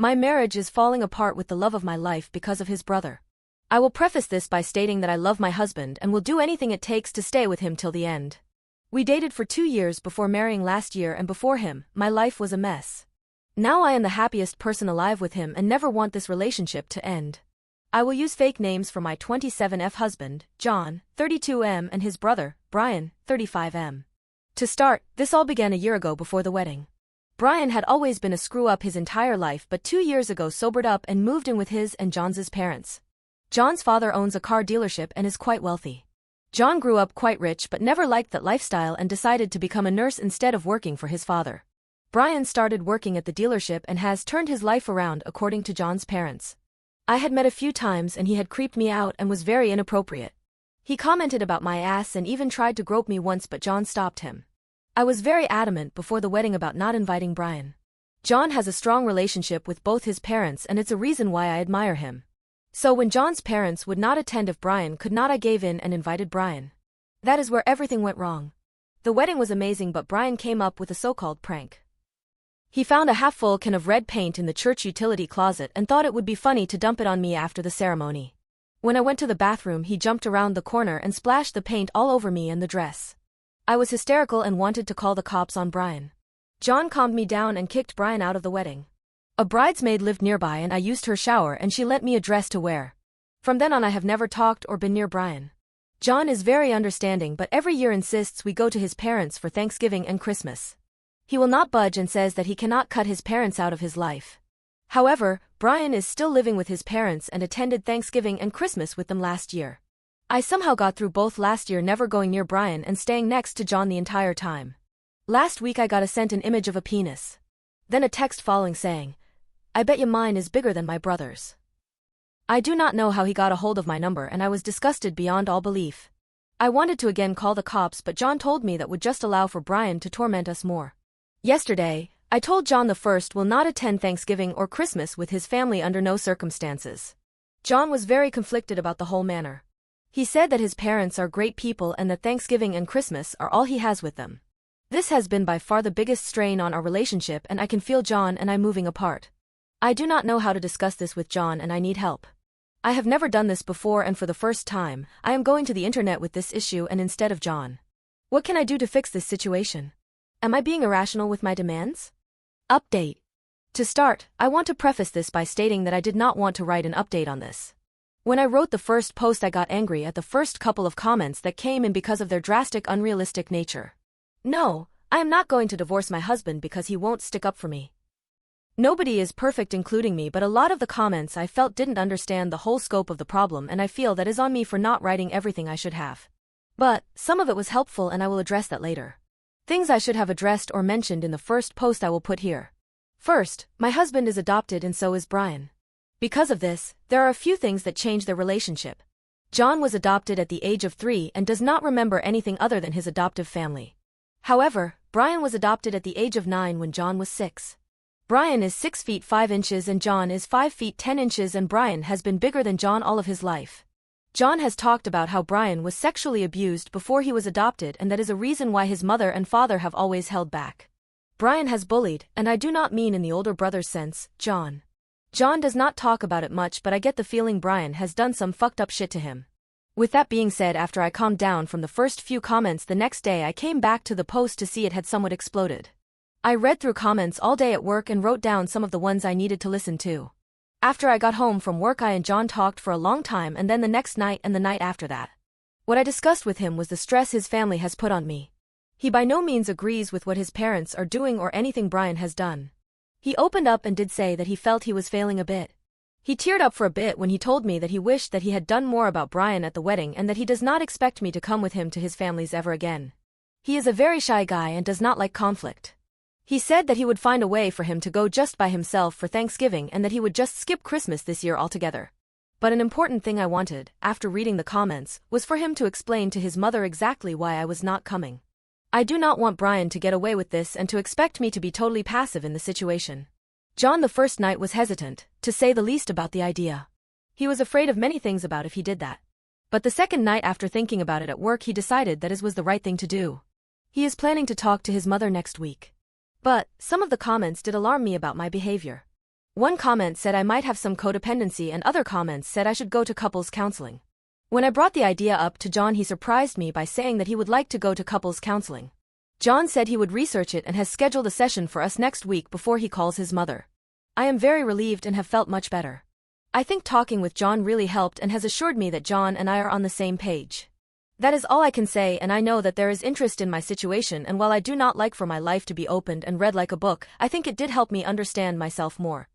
My marriage is falling apart with the love of my life because of his brother. I will preface this by stating that I love my husband and will do anything it takes to stay with him till the end. We dated for 2 years before marrying last year, and before him, my life was a mess. Now I am the happiest person alive with him and never want this relationship to end. I will use fake names for my 27F husband, John, 32M, and his brother, Brian, 35M. To start, this all began a year ago before the wedding. Brian had always been a screw-up his entire life, but 2 years ago sobered up and moved in with his and John's parents. John's father owns a car dealership and is quite wealthy. John grew up quite rich but never liked that lifestyle and decided to become a nurse instead of working for his father. Brian started working at the dealership and has turned his life around according to John's parents. I had met a few times and he had creeped me out and was very inappropriate. He commented about my ass and even tried to grope me once, but John stopped him. I was very adamant before the wedding about not inviting Brian. John has a strong relationship with both his parents and it's a reason why I admire him. So when John's parents would not attend if Brian could not, I gave in and invited Brian. That is where everything went wrong. The wedding was amazing, but Brian came up with a so-called prank. He found a half-full can of red paint in the church utility closet and thought it would be funny to dump it on me after the ceremony. When I went to the bathroom, he jumped around the corner and splashed the paint all over me and the dress. I was hysterical and wanted to call the cops on Brian. John calmed me down and kicked Brian out of the wedding. A bridesmaid lived nearby and I used her shower and she lent me a dress to wear. From then on I have never talked or been near Brian. John is very understanding but every year insists we go to his parents for Thanksgiving and Christmas. He will not budge and says that he cannot cut his parents out of his life. However, Brian is still living with his parents and attended Thanksgiving and Christmas with them last year. I somehow got through both last year, never going near Brian and staying next to John the entire time. Last week I got sent an image of a penis. Then a text following saying, "I bet you mine is bigger than my brother's." I do not know how he got a hold of my number and I was disgusted beyond all belief. I wanted to again call the cops, but John told me that would just allow for Brian to torment us more. Yesterday, I told John the first will not attend Thanksgiving or Christmas with his family under no circumstances. John was very conflicted about the whole matter. He said that his parents are great people and that Thanksgiving and Christmas are all he has with them. This has been by far the biggest strain on our relationship and I can feel John and I moving apart. I do not know how to discuss this with John and I need help. I have never done this before and for the first time, I am going to the internet with this issue and instead of John. What can I do to fix this situation? Am I being irrational with my demands? Update. To start, I want to preface this by stating that I did not want to write an update on this. When I wrote the first post I got angry at the first couple of comments that came in because of their drastic, unrealistic nature. No, I am not going to divorce my husband because he won't stick up for me. Nobody is perfect, including me, but a lot of the comments I felt didn't understand the whole scope of the problem and I feel that is on me for not writing everything I should have. But, some of it was helpful and I will address that later. Things I should have addressed or mentioned in the first post I will put here. First, my husband is adopted and so is Brian. Because of this, there are a few things that change their relationship. John was adopted at the age of 3 and does not remember anything other than his adoptive family. However, Brian was adopted at the age of 9 when John was 6. Brian is 6 feet 5 inches and John is 5 feet 10 inches and Brian has been bigger than John all of his life. John has talked about how Brian was sexually abused before he was adopted and that is a reason why his mother and father have always held back. Brian has bullied, and I do not mean in the older brother's sense, John. John does not talk about it much, but I get the feeling Brian has done some fucked up shit to him. With that being said, after I calmed down from the first few comments the next day I came back to the post to see it had somewhat exploded. I read through comments all day at work and wrote down some of the ones I needed to listen to. After I got home from work I and John talked for a long time and then the next night and the night after that. What I discussed with him was the stress his family has put on me. He by no means agrees with what his parents are doing or anything Brian has done. He opened up and did say that he felt he was failing a bit. He teared up for a bit when he told me that he wished that he had done more about Brian at the wedding and that he does not expect me to come with him to his family's ever again. He is a very shy guy and does not like conflict. He said that he would find a way for him to go just by himself for Thanksgiving and that he would just skip Christmas this year altogether. But an important thing I wanted, after reading the comments, was for him to explain to his mother exactly why I was not coming. I do not want Brian to get away with this and to expect me to be totally passive in the situation. John the first night was hesitant, to say the least, about the idea. He was afraid of many things about if he did that. But the second night after thinking about it at work he decided that it was the right thing to do. He is planning to talk to his mother next week. But, some of the comments did alarm me about my behavior. One comment said I might have some codependency and other comments said I should go to couples counseling. When I brought the idea up to John, he surprised me by saying that he would like to go to couples counseling. John said he would research it and has scheduled a session for us next week before he calls his mother. I am very relieved and have felt much better. I think talking with John really helped and has assured me that John and I are on the same page. That is all I can say, and I know that there is interest in my situation, and while I do not like for my life to be opened and read like a book, I think it did help me understand myself more.